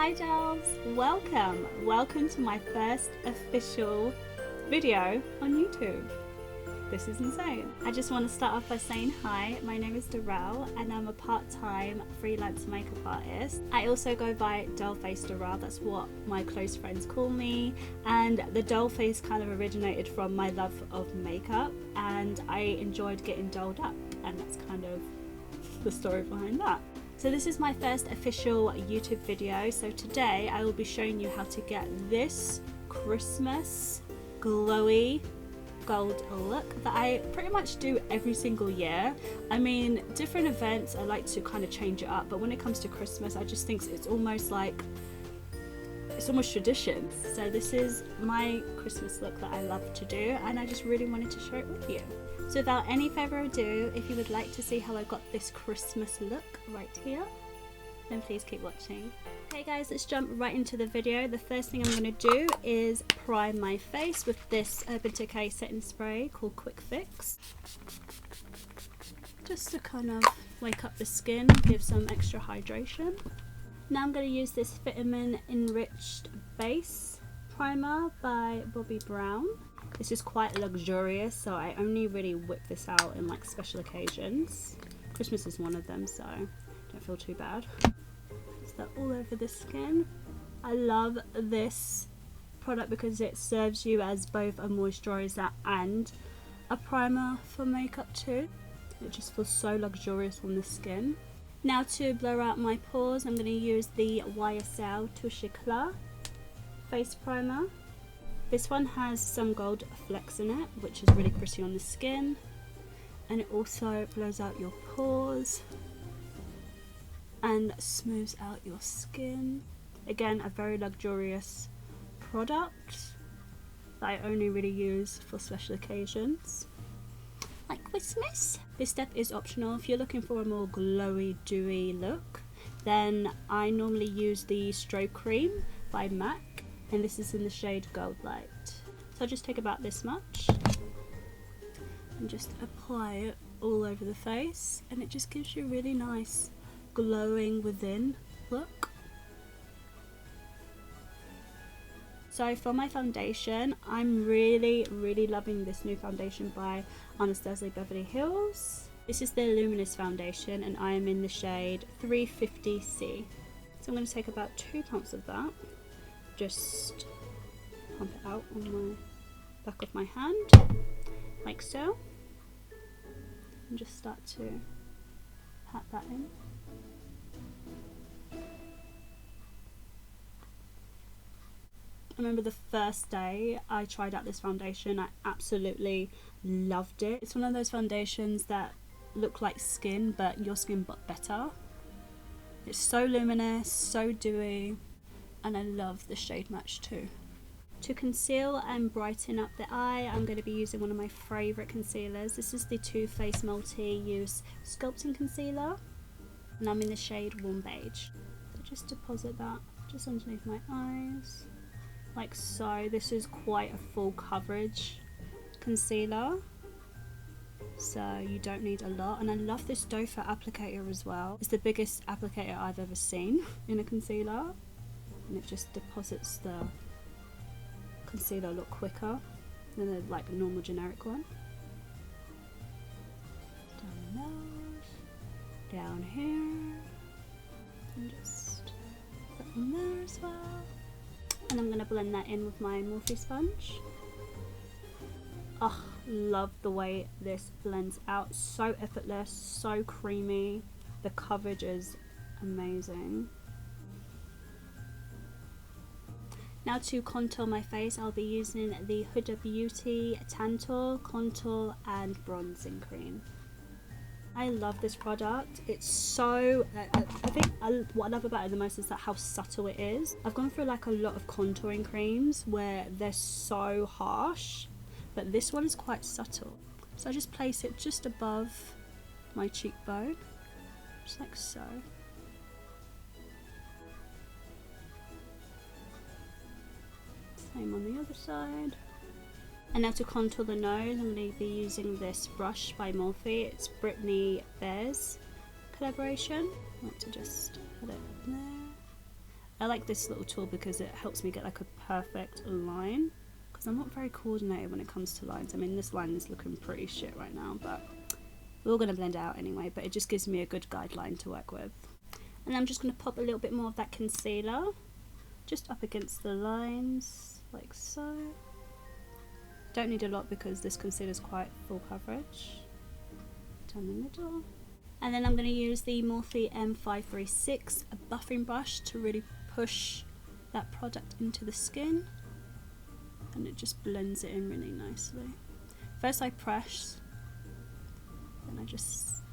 Hi Dolls, welcome to my first official video on YouTube. This is insane. I just want to start off by saying hi, my name is Daurel and I'm a part-time freelance makeup artist. I also go by Dollface Daurel, that's what my close friends call me, and the Dollface kind of originated from my love of makeup and I enjoyed getting dolled up, and that's kind of the story behind that. So this is my first official YouTube video. So today I will be showing you how to get this Christmas glowy gold look that I pretty much do every single year. I mean, different events I like to kind of change it up, but when it comes to Christmas I just think it's almost tradition. So this is my Christmas look that I love to do and I just really wanted to share it with you. So without any further ado, if you would like to see how I got this Christmas look right here, then please keep watching. Okay guys, let's jump right into the video. The first thing I'm going to do is prime my face with this Urban Decay setting spray called Quick Fix. Just to kind of wake up the skin, give some extra hydration. Now I'm going to use this Vitamin Enriched Base Primer by Bobbi Brown. This is quite luxurious, so I only really whip this out in like special occasions. Christmas is one of them, so don't feel too bad. Just that all over the skin. I love this product because it serves you as both a moisturizer and a primer for makeup too. It just feels so luxurious on the skin. Now to blur out my pores, I'm going to use the YSL Touche face primer. This one has some gold flecks in it, which is really pretty on the skin, and it also blurs out your pores and smooths out your skin. Again, a very luxurious product that I only really use for special occasions like Christmas. This step is optional. If you're looking for a more glowy, dewy look, then I normally use the Strobe cream by MAC. And this is in the shade Goldlite. So I just take about this much and just apply it all over the face, and it just gives you a really nice glowing within look. So for my foundation, I'm really loving this new foundation by Anastasia Beverly. This is the Luminous foundation and I am in the shade 350C. So I'm going to take about 2 pumps of that. Just pump it out on the back of my hand, like so, and just start to pat that in. I remember the first day I tried out this foundation, I absolutely loved it. It's one of those foundations that look like skin, but your skin but better. It's so luminous, so dewy, and I love the shade match too. To conceal and brighten up the eye, I'm going to be using one of my favourite concealers. This is the Too Faced Multi-Use Sculpting Concealer, and I'm in the shade Warm Beige. So just deposit that just underneath my eyes, like so. This is quite a full coverage concealer, so you don't need a lot. And I love this doe foot applicator as well. It's the biggest applicator I've ever seen in a concealer. And it just deposits the concealer a lot quicker than a normal generic one. Down the nose, down here, and just put on there as well. And I'm going to blend that in with my Morphe sponge. Oh, love the way this blends out. So effortless, so creamy. The coverage is amazing. Now to contour my face, I'll be using the Huda Beauty Tantour Contour and Bronzing Cream. I love this product. It's so, I think what I love about it the most is that how subtle it is. I've gone through like a lot of contouring creams where they're so harsh, but this one is quite subtle. So I just place it just above my cheekbone, just like so. Same on the other side. And now to contour the nose, I'm going to be using this brush by Morphe. It's Brittany Bears collaboration. I want to just put it there. I like this little tool because it helps me get like a perfect line, because I'm not very coordinated when it comes to lines. I mean, this line is looking pretty shit right now, but we're all going to blend it out anyway, but it just gives me a good guideline to work with. And I'm just going to pop a little bit more of that concealer just up against the lines, like so. Don't need a lot because this concealer is quite full coverage. Down the middle. And then I'm going to use the Morphe M536 buffing brush to really push that product into the skin, and it just blends it in really nicely. First I press, then I just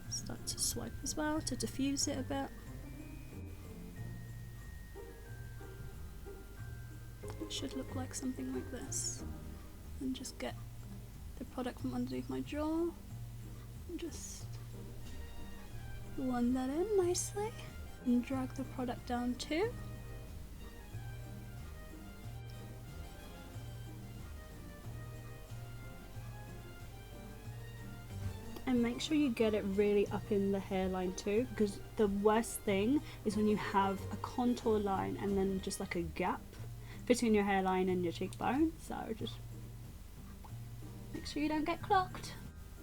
start to swipe as well to diffuse it a bit. It should look like something like this. And just get the product from underneath my jaw and just blend that in nicely and drag the product down too. And make sure you get it really up in the hairline too, because the worst thing is when you have a contour line and then just like a gap between your hairline and your cheekbone. So just make sure you don't get clocked.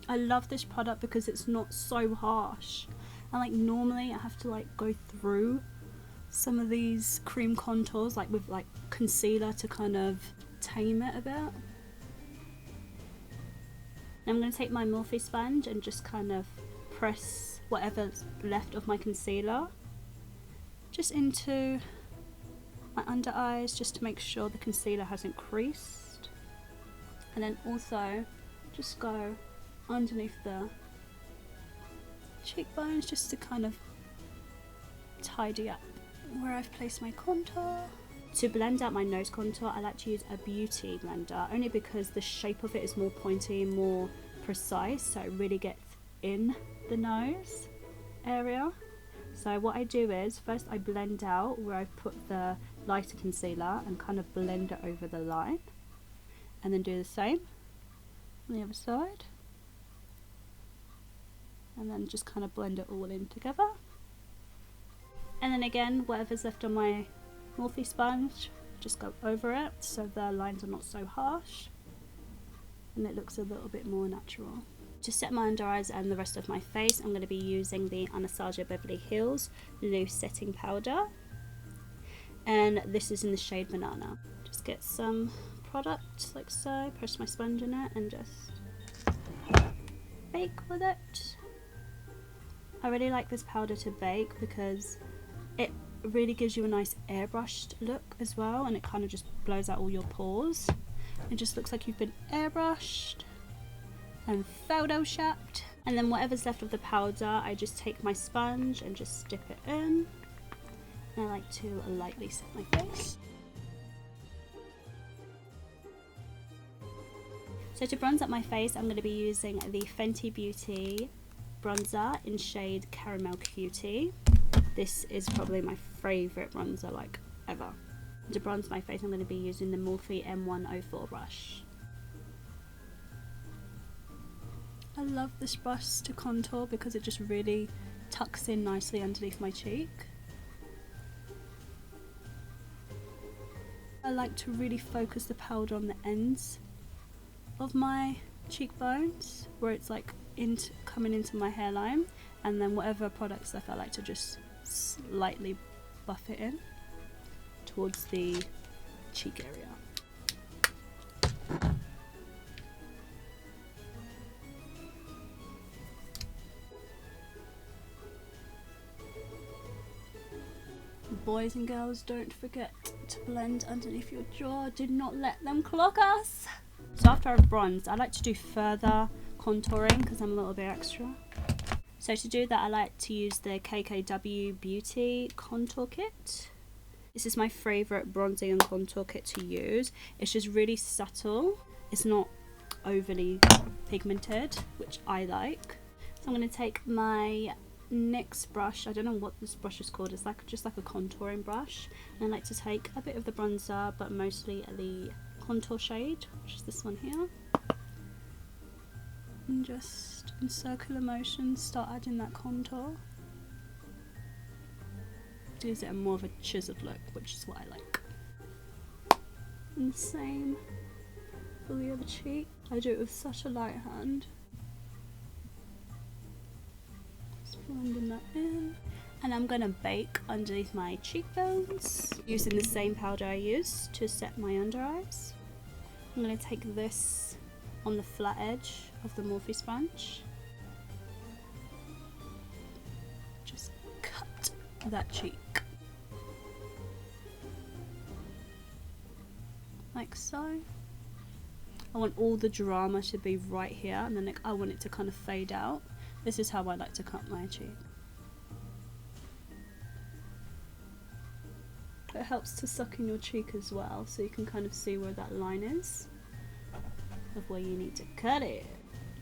I love this product because it's not so harsh. And like normally I have to like go through some of these cream contours like with like concealer to kind of tame it a bit. I'm going to take my Morphe sponge and just kind of press whatever's left of my concealer just into my under eyes, just to make sure the concealer hasn't creased, and then also just go underneath the cheekbones just to kind of tidy up where I've placed my contour. To blend out my nose contour, I like to use a beauty blender, only because the shape of it is more pointy, more precise, so it really gets in the nose area. So what I do is, first I blend out where I've put the lighter concealer and kind of blend it over the line, and then do the same on the other side, and then just kind of blend it all in together. And then again, whatever's left on my Morphe sponge, just go over it so the lines are not so harsh and it looks a little bit more natural. To set my under eyes and the rest of my face, I'm going to be using the Anastasia Beverly Hills Loose Setting Powder, and this is in the shade Banana. Just get some product like so, press my sponge in it and just bake with it. I really like this powder to bake because it really gives you a nice airbrushed look as well, and it kind of just blows out all your pores. It just looks like you've been airbrushed and photoshopped. And then whatever's left of the powder, I just take my sponge and just dip it in, and I like to lightly set my face. So to bronze up my face, I'm going to be using the Fenty Beauty bronzer in shade Caramel Cutie. This is probably my favourite bronzer like ever. To bronze my face, I'm going to be using the Morphe M104 brush. I love this brush to contour because it just really tucks in nicely underneath my cheek. I like to really focus the powder on the ends of my cheekbones where it's like coming into my hairline, and then whatever product's left I like to just slightly buff it in towards the cheek area. Boys and girls, don't forget to blend underneath your jaw. Do not let them clog us. So after I've bronzed, I like to do further contouring because I'm a little bit extra. So to do that, I like to use the KKW Beauty Contour Kit. This is my favourite bronzing and contour kit to use. It's just really subtle. It's not overly pigmented, which I like. So I'm going to take my NYX brush. I don't know what this brush is called. It's like just like a contouring brush. And I like to take a bit of the bronzer, but mostly the contour shade, which is this one here. And just in circular motion start adding that contour. gives it more of a chiseled look, which is what I like. And the same for the other cheek. I do it with such a light hand. Just blending that in. And I'm gonna bake underneath my cheekbones using the same powder I used to set my under eyes. I'm gonna take this on the flat edge of the Morphe sponge. Just cut that cheek. Like so. I want all the drama to be right here, and then I want it to kind of fade out. This is how I like to cut my cheek. It helps to suck in your cheek as well, so you can kind of see where that line is of where you need to cut it.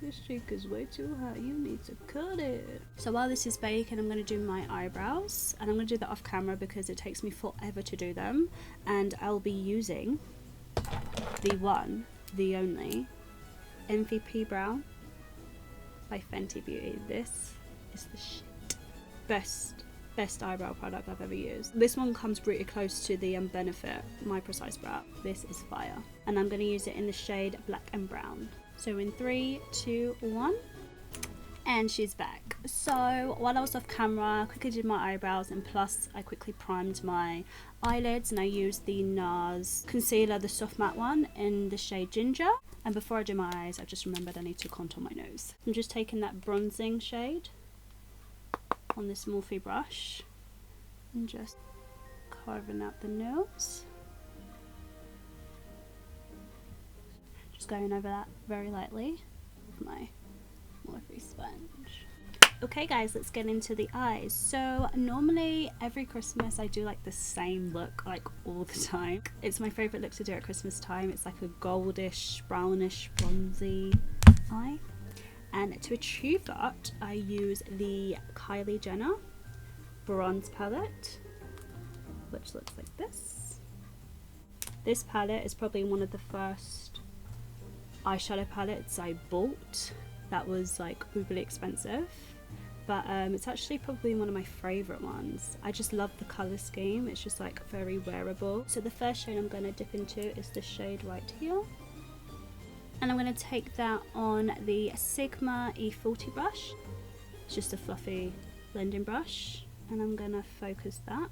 This cheek is way too high, you need to cut it. So while this is baking, I'm going to do my eyebrows, and I'm going to do that off camera because it takes me forever to do them, and I'll be using the one, the only MVP Brown by Fenty Beauty. This is the shit. Best eyebrow product I've ever used. This one comes pretty close to the Benefit My Precise Brow. This is fire. And I'm going to use it in the shade Black and Brown. So in 3, 2, 1. And she's back. So while I was off camera, I quickly did my eyebrows, and plus I quickly primed my eyelids, and I used the NARS concealer, the soft matte one in the shade Ginger. And before I do my eyes, I just remembered I need to contour my nose. I'm just taking that bronzing shade on this Morphe brush and just carving out the nose. Just going over that very lightly with my Morphe sponge. Okay guys, let's get into the eyes. So normally every Christmas I do like the same look, like all the time. It's my favourite look to do at Christmas time. It's like a goldish, brownish, bronzy eye. And to achieve that, I use the Kylie Jenner bronze palette, which looks like this. This palette is probably one of the first eyeshadow palettes I bought that was like overly expensive, but it's actually probably one of my favourite ones. I just love the colour scheme, it's just like very wearable. So the first shade I'm going to dip into is the shade right here. And I'm going to take that on the Sigma E40 brush. It's just a fluffy blending brush. And I'm going to focus that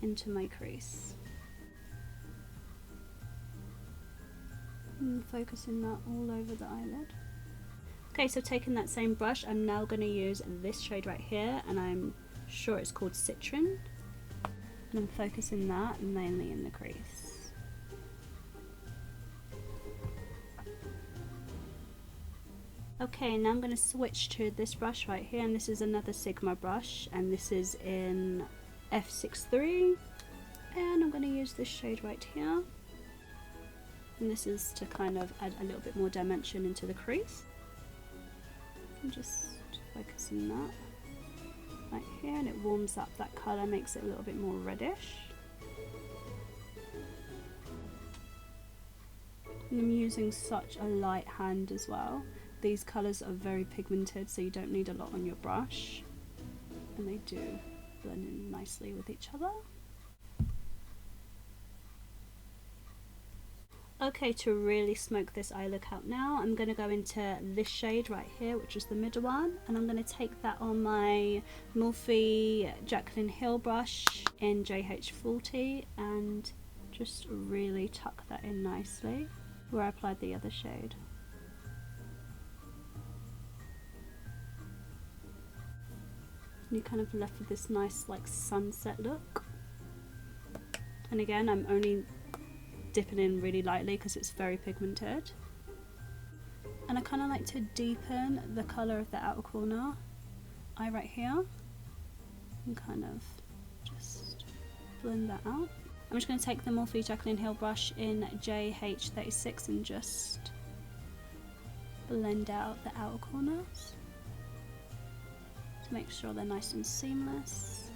into my crease. And focusing that all over the eyelid. Okay, so taking that same brush, I'm now going to use this shade right here. And I'm sure it's called Citron. And I'm focusing that mainly in the crease. Okay, now I'm going to switch to this brush right here, and this is another Sigma brush, and this is in F63, and I'm going to use this shade right here, and this is to kind of add a little bit more dimension into the crease. I'm just focusing that right here, and it warms up that colour, makes it a little bit more reddish. And I'm using such a light hand as well. These colours are very pigmented, so you don't need a lot on your brush, and they do blend in nicely with each other. Okay, to really smoke this eye look out now, I'm going to go into this shade right here, which is the middle one, and I'm going to take that on my Morphe Jaclyn Hill brush in JH40 and just really tuck that in nicely where I applied the other shade. You're kind of left with this nice like sunset look, and again I'm only dipping in really lightly because it's very pigmented, and I kind of like to deepen the colour of the outer corner eye right here and kind of just blend that out. I'm just going to take the Morphe Jaclyn Hill brush in JH36 and just blend out the outer corners. Make sure they're nice and seamless.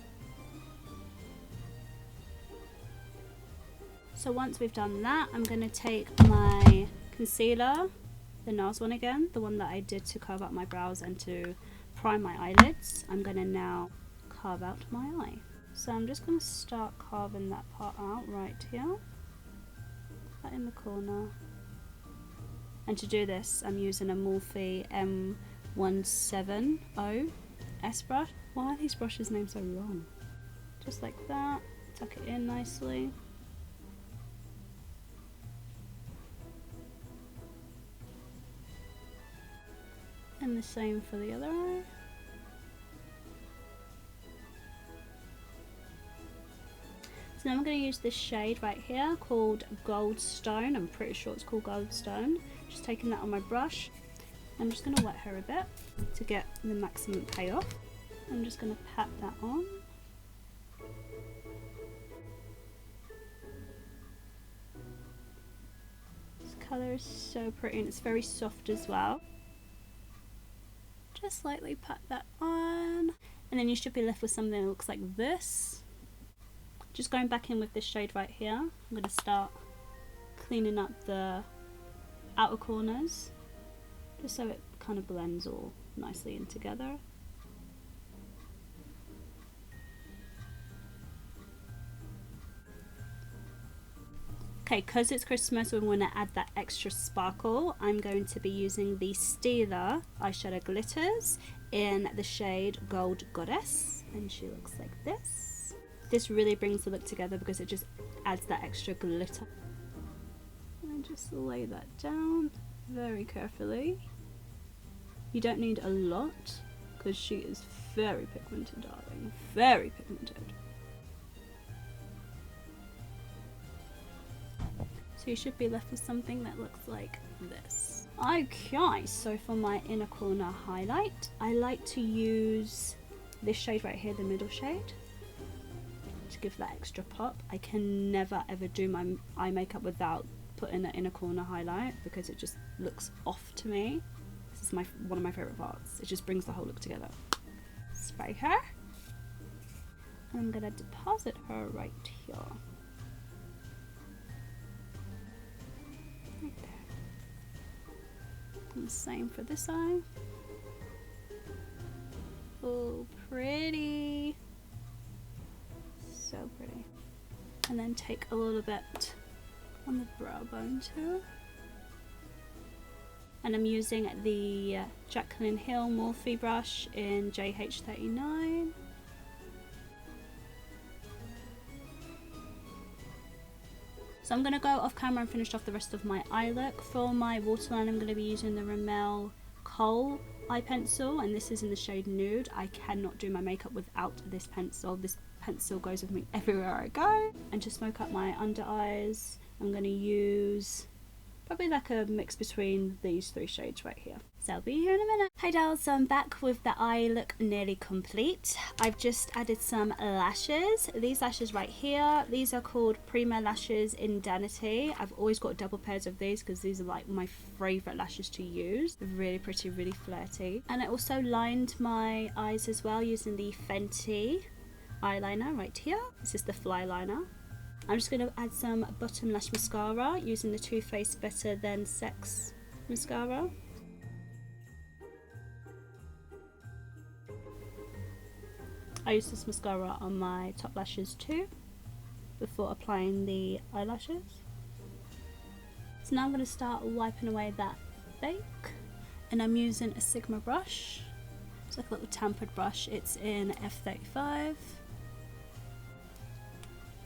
So once we've done that, I'm going to take my concealer, the NARS one again, the one that I did to carve out my brows and to prime my eyelids. I'm going to now carve out my eye. So I'm just going to start carving that part out right here. Put that in the corner. And to do this, I'm using a Morphe M170 S brush. Why are these brushes' names so long? Just like that. Tuck it in nicely. And the same for the other eye. So now I'm going to use this shade right here called Goldstone. I'm pretty sure it's called Goldstone. Just taking that on my brush. I'm just going to wet her a bit to get the maximum payoff. I'm just going to pat that on. This colour is so pretty and it's very soft as well. Just lightly pat that on. And then you should be left with something that looks like this. Just going back in with this shade right here, I'm going to start cleaning up the outer corners, just so it kind of blends all nicely in together. Okay, because it's Christmas, we want to add that extra sparkle. I'm going to be using the Stila eyeshadow glitters in the shade Gold Goddess, and she looks like this. This really brings the look together because it just adds that extra glitter. And just lay that down very carefully. You don't need a lot because she is very pigmented, darling. Very pigmented. So you should be left with something that looks like this. Okay, so for my inner corner highlight, I like to use this shade right here, the middle shade, to give that extra pop. I can never ever do my eye makeup without putting an inner corner highlight because it just looks off to me. This is one of my favourite parts. It just brings the whole look together. Spray her. And I'm gonna deposit her right here. Right there. And the same for this eye. Oh, pretty. So pretty. And then take a little bit on the brow bone too. And I'm using the Jaclyn Hill Morphe brush in JH39. So I'm going to go off camera and finish off the rest of my eye look. For my waterline, I'm going to be using the Rimmel Kohl eye pencil, and this is in the shade Nude. I cannot do my makeup without this pencil. This pencil goes with me everywhere I go. And to smoke up my under eyes, I'm going to use probably like a mix between these three shades right here. So I'll be here in a minute. Hi dolls, so I'm back with the eye look nearly complete. I've just added some lashes. These lashes right here, these are called Prima Lashes Indanity. I've always got double pairs of these because these are like my favourite lashes to use. They're really pretty, really flirty. And I also lined my eyes as well using the Fenty eyeliner right here. This is the Fly Liner. I'm just going to add some bottom lash mascara using the Too Faced Better Than Sex mascara. I use this mascara on my top lashes too before applying the eyelashes. So now I'm going to start wiping away that bake, and I'm using a Sigma brush. It's like a little tampered brush. It's in F35.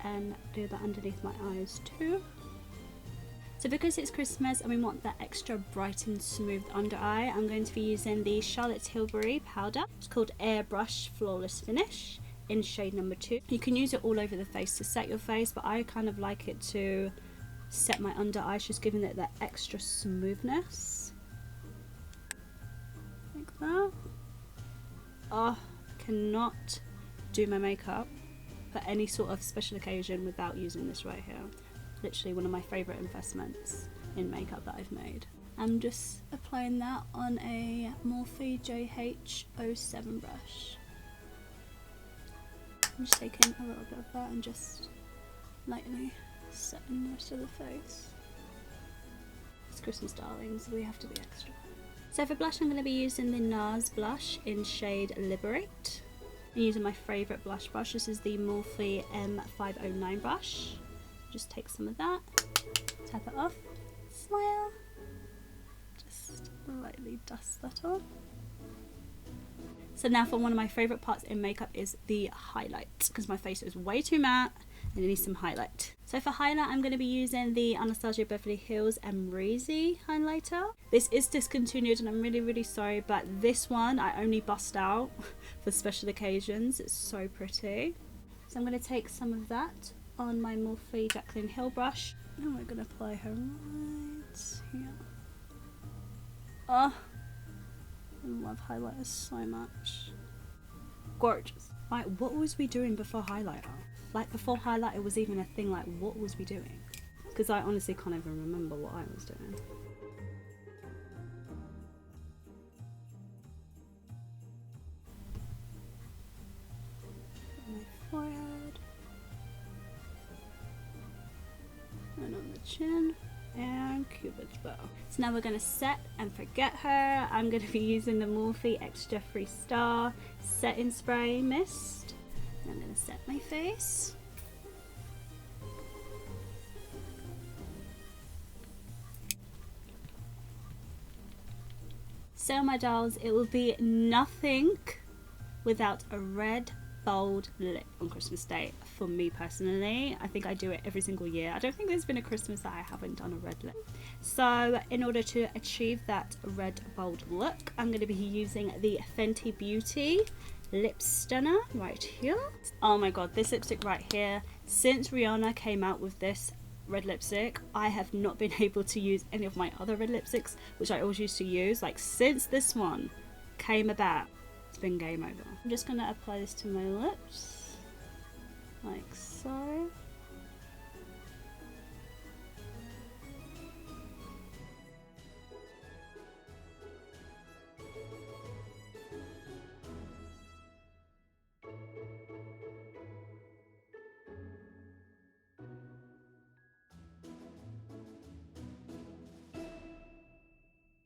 And do that underneath my eyes too. So because it's Christmas and we want that extra bright and smooth under eye, I'm going to be using the Charlotte Tilbury powder. It's called Airbrush Flawless Finish in shade number 2. You can use it all over the face to set your face, but I kind of like it to set my under eyes, just giving it that extra smoothness. Like that. Oh, I cannot do my makeup for any sort of special occasion without using this right here. Literally one of my favourite investments in makeup that I've made. I'm just applying that on a Morphe JH07 brush. I'm just taking a little bit of that and just lightly setting the rest of the face. It's Christmas, darlings, so we have to be extra. So for blush, I'm going to be using the NARS blush in shade Liberate. I'm using my favourite blush brush. This is the Morphe M509 brush. Just take some of that, tap it off, smile, just lightly dust that on. So now for one of my favourite parts in makeup is the highlight, because my face is way too matte and it needs some highlight. So for highlight, I'm going to be using the Anastasia Beverly Hills Enriched highlighter. This is discontinued and I'm really sorry, but this one I only bust out for special occasions. It's so pretty. So I'm going to take some of that on my Morphe Jaclyn Hill brush and we're going to apply her right here. Oh, I love highlighters so much. Gorgeous. Right, what was we doing before highlighter? Like before highlighter was even a thing, like what was we doing? Because I honestly can't even remember what I was doing. My forehead. And on the chin. And Cupid's bow. So now we're going to set and forget her. I'm going to be using the Morphe Extra Free Star Setting Spray Mist. I'm going to set my face. So my dolls, it will be nothing without a red bold lip on Christmas Day for me personally. I think I do it every single year. I don't think there's been a Christmas that I haven't done a red lip. So in order to achieve that red bold look, I'm going to be using the Fenty Beauty Lip Stunner right here. Oh my god, this lipstick right here, since Rihanna came out with this red lipstick, I have not been able to use any of my other red lipsticks, which I always used to use. Like since this one came about, it's been game over. I'm just going to apply this to my lips, like so.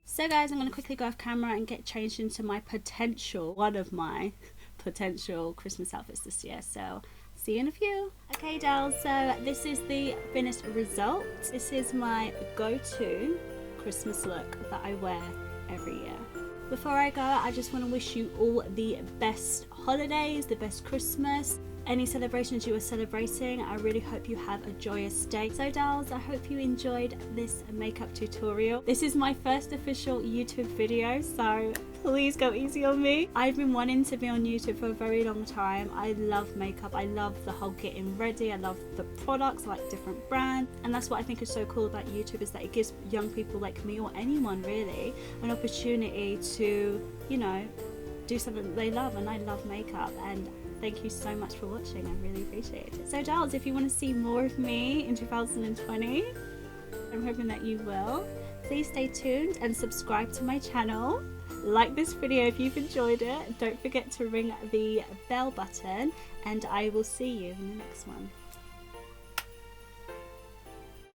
So guys, I'm going to quickly go off camera and get changed into my one of my potential Christmas outfits this year. So see you in a few. Okay dolls, so this is the finished result. This is my go-to Christmas look that I wear every year. Before I go, I just want to wish you all the best holidays, the best Christmas. Any celebrations you are celebrating, I really hope you have a joyous day. So dolls, I hope you enjoyed this makeup tutorial. This is my first official YouTube video, so please go easy on me. I've been wanting to be on YouTube for a very long time. I love makeup, I love the whole getting ready, I love the products, I like different brands, and that's what I think is so cool about YouTube, is that it gives young people like me, or anyone really, an opportunity to, you know, do something that they love. And I love makeup, and thank you so much for watching. I really appreciate it. So dolls, if you want to see more of me in 2020, I'm hoping that you will, please stay tuned and subscribe to my channel. Like this video if you've enjoyed it. Don't forget to ring the bell button, and I will see you in the next one.